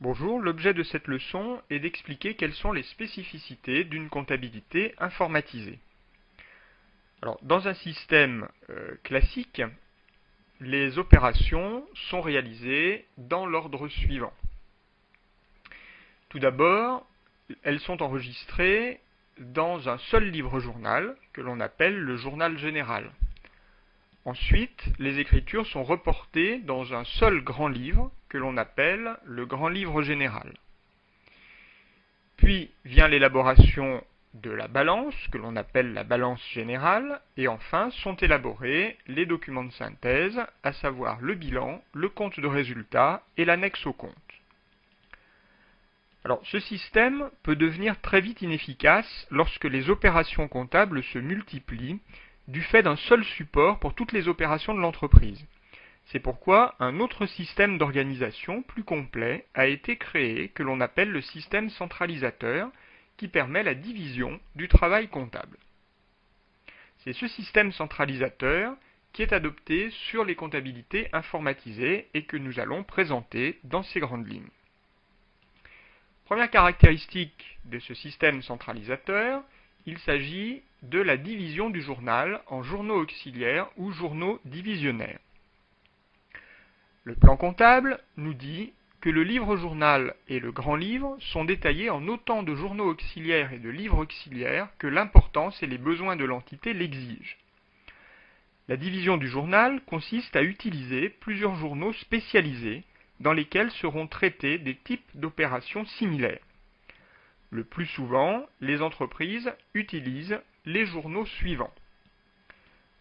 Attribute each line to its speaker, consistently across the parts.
Speaker 1: Bonjour, l'objet de cette leçon est d'expliquer quelles sont les spécificités d'une comptabilité informatisée. Alors, dans un système classique, les opérations sont réalisées dans l'ordre suivant. Tout d'abord, elles sont enregistrées dans un seul livre-journal que l'on appelle le journal général. Ensuite, les écritures sont reportées dans un seul grand livre que l'on appelle le grand livre général. Puis vient l'élaboration de la balance, que l'on appelle la balance générale, et enfin sont élaborés les documents de synthèse, à savoir le bilan, le compte de résultat et l'annexe au compte. Alors, ce système peut devenir très vite inefficace lorsque les opérations comptables se multiplient du fait d'un seul support pour toutes les opérations de l'entreprise. C'est pourquoi un autre système d'organisation plus complet a été créé que l'on appelle le système centralisateur qui permet la division du travail comptable. C'est ce système centralisateur qui est adopté sur les comptabilités informatisées et que nous allons présenter dans ces grandes lignes. Première caractéristique de ce système centralisateur, il s'agit de la division du journal en journaux auxiliaires ou journaux divisionnaires. Le plan comptable nous dit que le livre-journal et le grand livre sont détaillés en autant de journaux auxiliaires et de livres auxiliaires que l'importance et les besoins de l'entité l'exigent. La division du journal consiste à utiliser plusieurs journaux spécialisés dans lesquels seront traités des types d'opérations similaires. Le plus souvent, les entreprises utilisent les journaux suivants.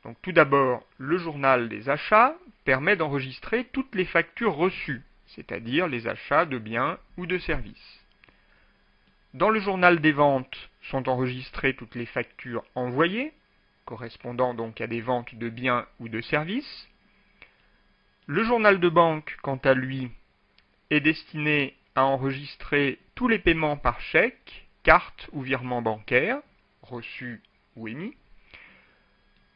Speaker 1: Donc, tout d'abord, le journal des achats permet d'enregistrer toutes les factures reçues, c'est-à-dire les achats de biens ou de services. Dans le journal des ventes sont enregistrées toutes les factures envoyées, correspondant donc à des ventes de biens ou de services. Le journal de banque, quant à lui, est destiné à enregistrer tous les paiements par chèque, carte ou virement bancaire, reçus ou émis.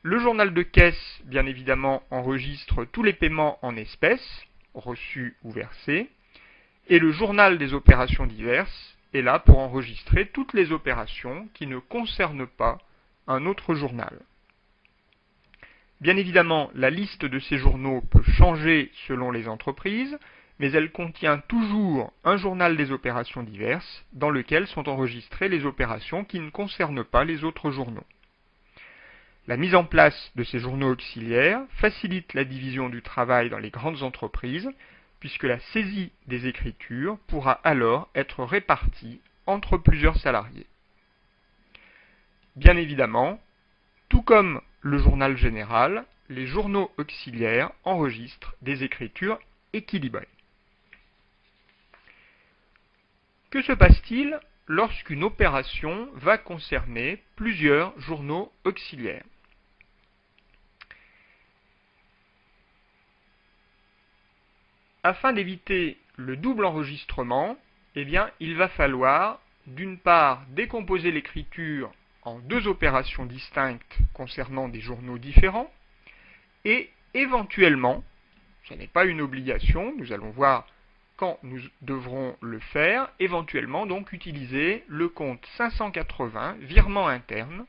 Speaker 1: Le journal de caisse, bien évidemment, enregistre tous les paiements en espèces, reçus ou versés. Et le journal des opérations diverses est là pour enregistrer toutes les opérations qui ne concernent pas un autre journal. Bien évidemment, la liste de ces journaux peut changer selon les entreprises, mais elle contient toujours un journal des opérations diverses dans lequel sont enregistrées les opérations qui ne concernent pas les autres journaux. La mise en place de ces journaux auxiliaires facilite la division du travail dans les grandes entreprises, puisque la saisie des écritures pourra alors être répartie entre plusieurs salariés. Bien évidemment, tout comme le journal général, les journaux auxiliaires enregistrent des écritures équilibrées. Que se passe-t-il lorsqu'une opération va concerner plusieurs journaux auxiliaires ? Afin d'éviter le double enregistrement, il va falloir d'une part décomposer l'écriture en deux opérations distinctes concernant des journaux différents et éventuellement, ce n'est pas une obligation, nous allons voir quand nous devrons le faire, éventuellement donc utiliser le compte 580 virement interne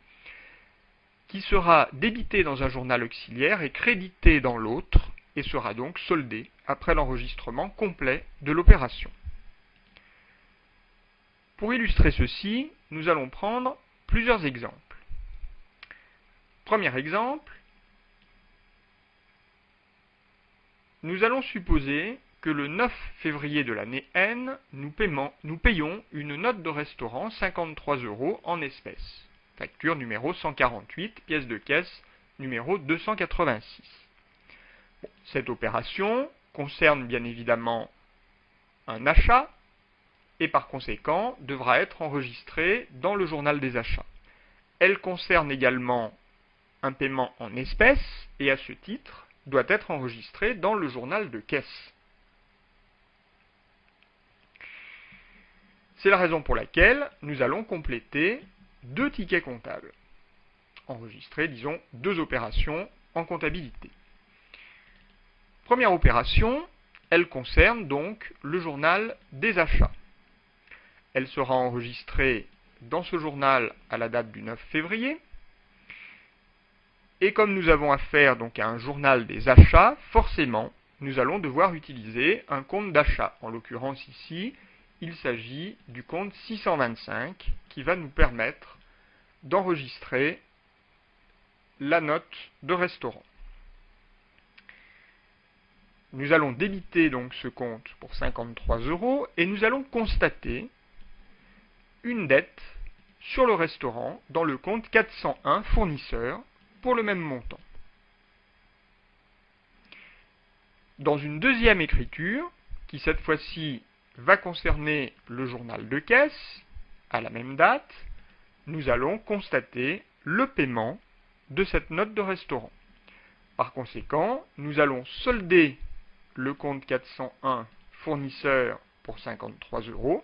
Speaker 1: qui sera débité dans un journal auxiliaire et crédité dans l'autre et sera donc soldé après l'enregistrement complet de l'opération. Pour illustrer ceci, nous allons prendre plusieurs exemples. Premier exemple, nous allons supposer que le 9 février de l'année N, nous payons une note de restaurant 53 € en espèces. Facture numéro 148, pièce de caisse numéro 286. Cette opération concerne bien évidemment un achat et par conséquent devra être enregistrée dans le journal des achats. Elle concerne également un paiement en espèces et à ce titre doit être enregistrée dans le journal de caisse. C'est la raison pour laquelle nous allons compléter deux tickets comptables. Enregistrer, disons, deux opérations en comptabilité. Première opération, elle concerne donc le journal des achats. Elle sera enregistrée dans ce journal à la date du 9 février. Et comme nous avons affaire donc à un journal des achats, forcément, nous allons devoir utiliser un compte d'achat. En l'occurrence ici, il s'agit du compte 625 qui va nous permettre d'enregistrer la note de restaurant. Nous allons débiter donc ce compte pour 53 € et nous allons constater une dette sur le restaurant dans le compte 401 fournisseur pour le même montant. Dans une deuxième écriture, qui cette fois-ci va concerner le journal de caisse, à la même date, nous allons constater le paiement de cette note de restaurant. Par conséquent, nous allons solder le compte 401 fournisseur pour 53 €,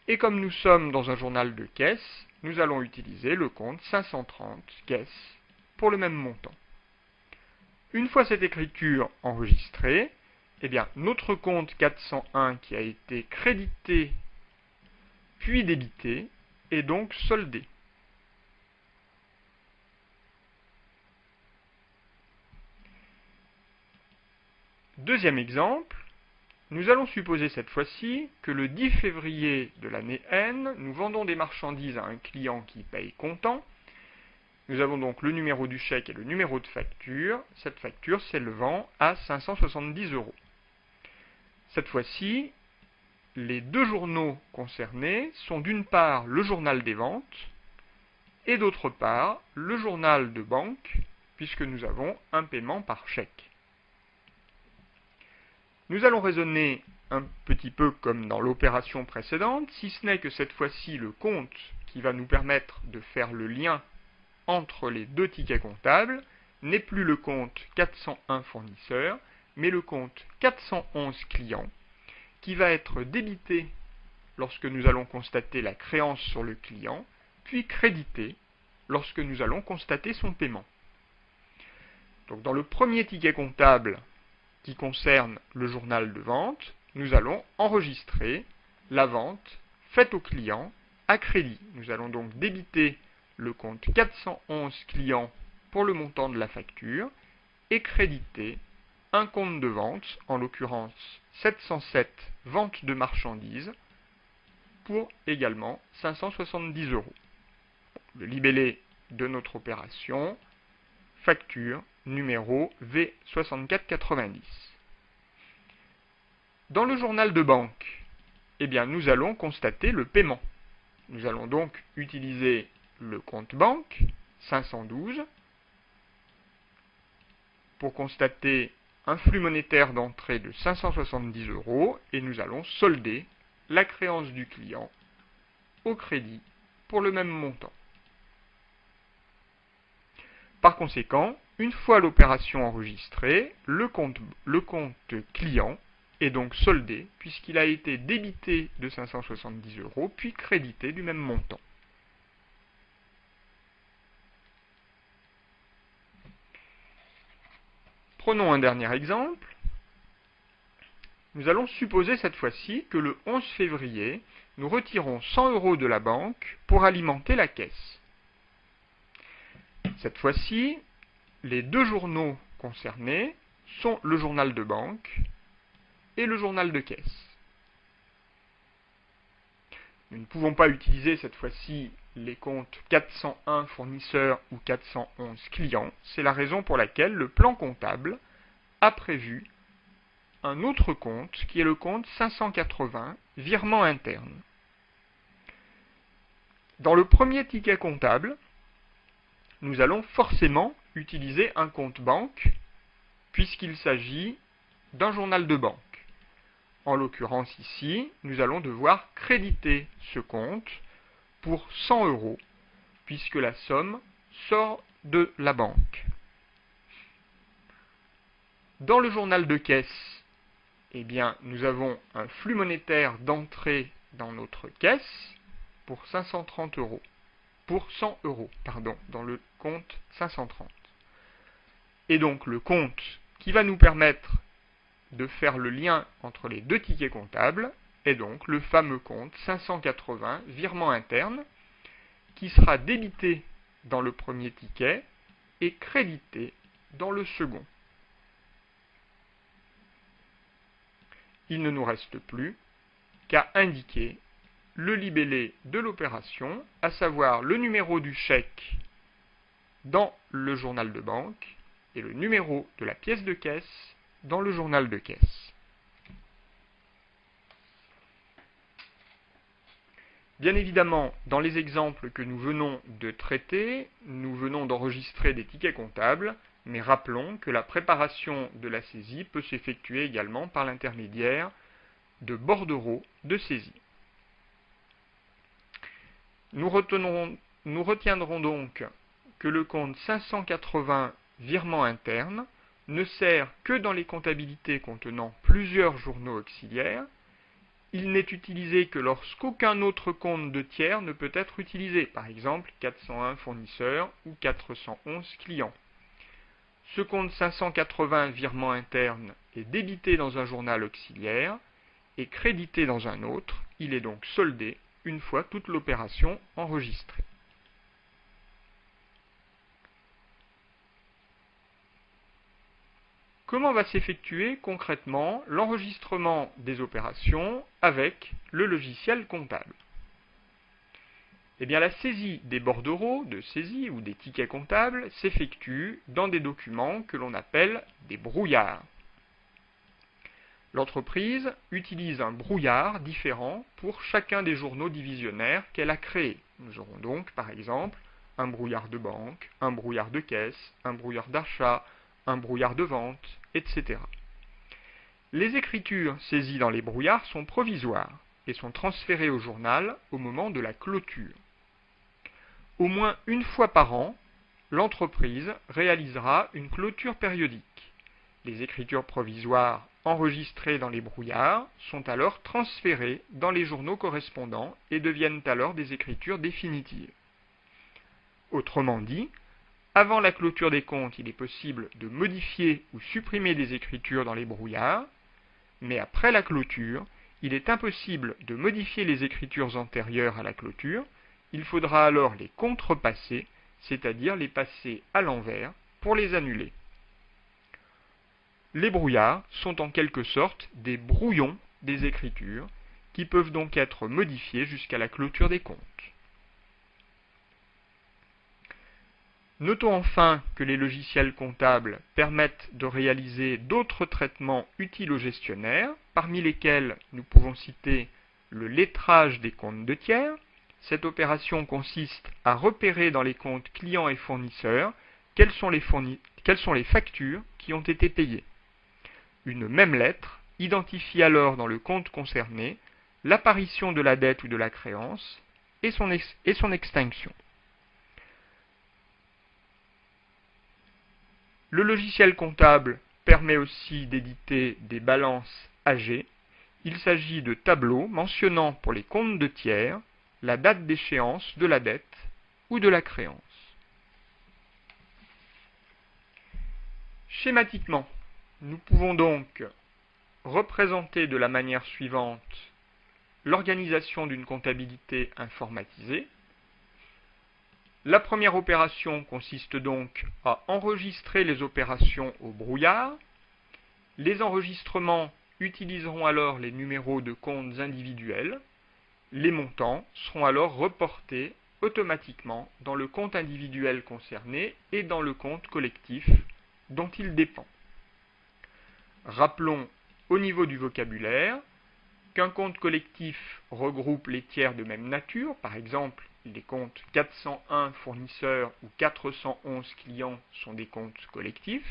Speaker 1: et comme nous sommes dans un journal de caisse, nous allons utiliser le compte 530 caisse pour le même montant. Une fois cette écriture enregistrée, eh bien, notre compte 401 qui a été crédité puis débité est donc soldé. Deuxième exemple, nous allons supposer cette fois-ci que le 10 février de l'année N, nous vendons des marchandises à un client qui paye comptant. Nous avons donc le numéro du chèque et le numéro de facture, cette facture s'élevant à 570 €. Cette fois-ci, les deux journaux concernés sont d'une part le journal des ventes et d'autre part le journal de banque, puisque nous avons un paiement par chèque. Nous allons raisonner un petit peu comme dans l'opération précédente, si ce n'est que cette fois-ci le compte qui va nous permettre de faire le lien entre les deux tickets comptables n'est plus le compte 401 fournisseur, mais le compte 411 client, qui va être débité lorsque nous allons constater la créance sur le client, puis crédité lorsque nous allons constater son paiement. Donc dans le premier ticket comptable qui concerne le journal de vente, nous allons enregistrer la vente faite au client à crédit. Nous allons donc débiter le compte 411 client pour le montant de la facture et créditer un compte de vente, en l'occurrence 707 ventes de marchandises, pour également 570 €. Le libellé de notre opération, facture numéro V6490. Dans le journal de banque, eh bien, nous allons constater le paiement. Nous allons donc utiliser le compte banque 512 pour constater un flux monétaire d'entrée de 570 € et nous allons solder la créance du client au crédit pour le même montant. Par conséquent, une fois l'opération enregistrée, le compte client est donc soldé puisqu'il a été débité de 570 € puis crédité du même montant. Prenons un dernier exemple. Nous allons supposer cette fois-ci que le 11 février, nous retirons 100 € de la banque pour alimenter la caisse. Cette fois-ci, les deux journaux concernés sont le journal de banque et le journal de caisse. Nous ne pouvons pas utiliser cette fois-ci les comptes 401 fournisseurs ou 411 clients. C'est la raison pour laquelle le plan comptable a prévu un autre compte qui est le compte 580 virement interne. Dans le premier ticket comptable, nous allons forcément utiliser un compte banque puisqu'il s'agit d'un journal de banque. En l'occurrence ici, nous allons devoir créditer ce compte pour 100 € puisque la somme sort de la banque. Dans le journal de caisse, eh bien, nous avons un flux monétaire d'entrée dans notre caisse pour 530 €. Pour 100 €, pardon, dans le compte 530. Et donc le compte qui va nous permettre de faire le lien entre les deux tickets comptables est donc le fameux compte 580 virement interne qui sera débité dans le premier ticket et crédité dans le second. Il ne nous reste plus qu'à indiquer le libellé de l'opération, à savoir le numéro du chèque dans le journal de banque et le numéro de la pièce de caisse dans le journal de caisse. Bien évidemment, dans les exemples que nous venons de traiter, nous venons d'enregistrer des tickets comptables, mais rappelons que la préparation de la saisie peut s'effectuer également par l'intermédiaire de bordereaux de saisie. Nous retiendrons donc que le compte 580 virement interne ne sert que dans les comptabilités contenant plusieurs journaux auxiliaires. Il n'est utilisé que lorsqu'aucun autre compte de tiers ne peut être utilisé, par exemple 401 fournisseurs ou 411 clients. Ce compte 580 virement interne est débité dans un journal auxiliaire et crédité dans un autre. Il est donc soldé une fois toute l'opération enregistrée. Comment va s'effectuer concrètement l'enregistrement des opérations avec le logiciel comptable? Eh bien, la saisie des bordereaux de saisie ou des tickets comptables s'effectue dans des documents que l'on appelle des brouillards. L'entreprise utilise un brouillard différent pour chacun des journaux divisionnaires qu'elle a créés. Nous aurons donc, par exemple, un brouillard de banque, un brouillard de caisse, un brouillard d'achat, un brouillard de vente, etc. Les écritures saisies dans les brouillards sont provisoires et sont transférées au journal au moment de la clôture. Au moins une fois par an, l'entreprise réalisera une clôture périodique. Les écritures provisoires enregistrées dans les brouillards sont alors transférées dans les journaux correspondants et deviennent alors des écritures définitives. Autrement dit, avant la clôture des comptes, il est possible de modifier ou supprimer des écritures dans les brouillards, mais après la clôture, il est impossible de modifier les écritures antérieures à la clôture. Il faudra alors les contrepasser, c'est-à-dire les passer à l'envers pour les annuler. Les brouillards sont en quelque sorte des brouillons des écritures qui peuvent donc être modifiés jusqu'à la clôture des comptes. Notons enfin que les logiciels comptables permettent de réaliser d'autres traitements utiles aux gestionnaires, parmi lesquels nous pouvons citer le lettrage des comptes de tiers. Cette opération consiste à repérer dans les comptes clients et fournisseurs quelles sont les factures qui ont été payées. Une même lettre identifie alors dans le compte concerné l'apparition de la dette ou de la créance et son extinction. Le logiciel comptable permet aussi d'éditer des balances AG. Il s'agit de tableaux mentionnant pour les comptes de tiers la date d'échéance de la dette ou de la créance. Schématiquement, nous pouvons donc représenter de la manière suivante l'organisation d'une comptabilité informatisée. La première opération consiste donc à enregistrer les opérations au brouillard. Les enregistrements utiliseront alors les numéros de comptes individuels. Les montants seront alors reportés automatiquement dans le compte individuel concerné et dans le compte collectif dont il dépend. Rappelons au niveau du vocabulaire qu'un compte collectif regroupe les tiers de même nature, par exemple les comptes 401 fournisseurs ou 411 clients sont des comptes collectifs.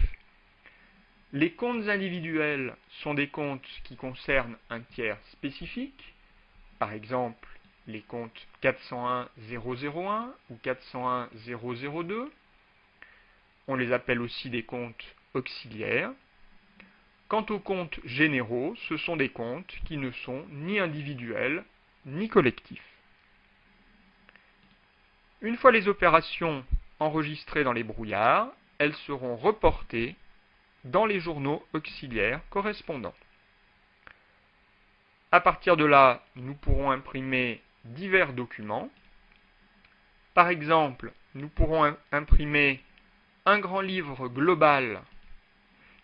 Speaker 1: Les comptes individuels sont des comptes qui concernent un tiers spécifique, par exemple les comptes 401 001 ou 401 002. On les appelle aussi des comptes auxiliaires. Quant aux comptes généraux, ce sont des comptes qui ne sont ni individuels ni collectifs. Une fois les opérations enregistrées dans les brouillards, elles seront reportées dans les journaux auxiliaires correspondants. À partir de là, nous pourrons imprimer divers documents. Par exemple, nous pourrons imprimer un grand livre global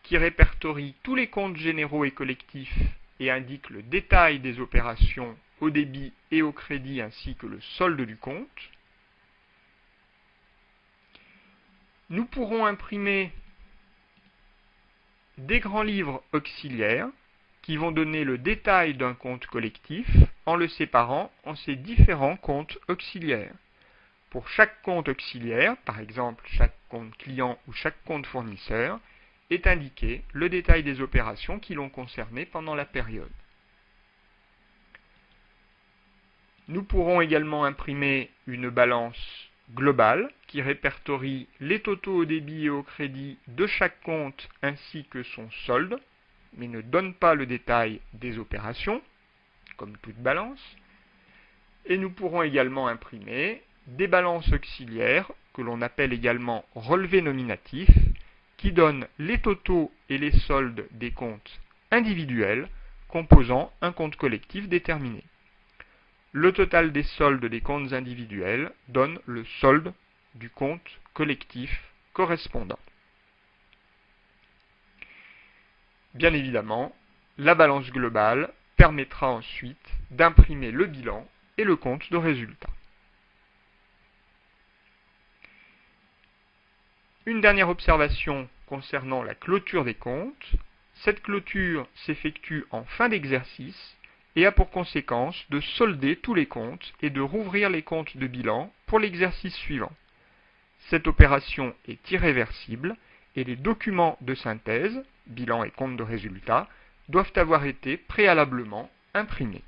Speaker 1: qui répertorie tous les comptes généraux et collectifs et indique le détail des opérations au débit et au crédit ainsi que le solde du compte. Nous pourrons imprimer des grands livres auxiliaires qui vont donner le détail d'un compte collectif en le séparant en ses différents comptes auxiliaires. Pour chaque compte auxiliaire, par exemple chaque compte client ou chaque compte fournisseur, est indiqué le détail des opérations qui l'ont concerné pendant la période. Nous pourrons également imprimer une balance globale qui répertorie les totaux au débit et au crédit de chaque compte ainsi que son solde, mais ne donne pas le détail des opérations, comme toute balance. Et nous pourrons également imprimer des balances auxiliaires, que l'on appelle également relevés nominatifs, qui donnent les totaux et les soldes des comptes individuels composant un compte collectif déterminé. Le total des soldes des comptes individuels donne le solde du compte collectif correspondant. Bien évidemment, la balance globale permettra ensuite d'imprimer le bilan et le compte de résultat. Une dernière observation concernant la clôture des comptes. Cette clôture s'effectue en fin d'exercice et a pour conséquence de solder tous les comptes et de rouvrir les comptes de bilan pour l'exercice suivant. Cette opération est irréversible et les documents de synthèse, bilan et compte de résultat, doivent avoir été préalablement imprimés.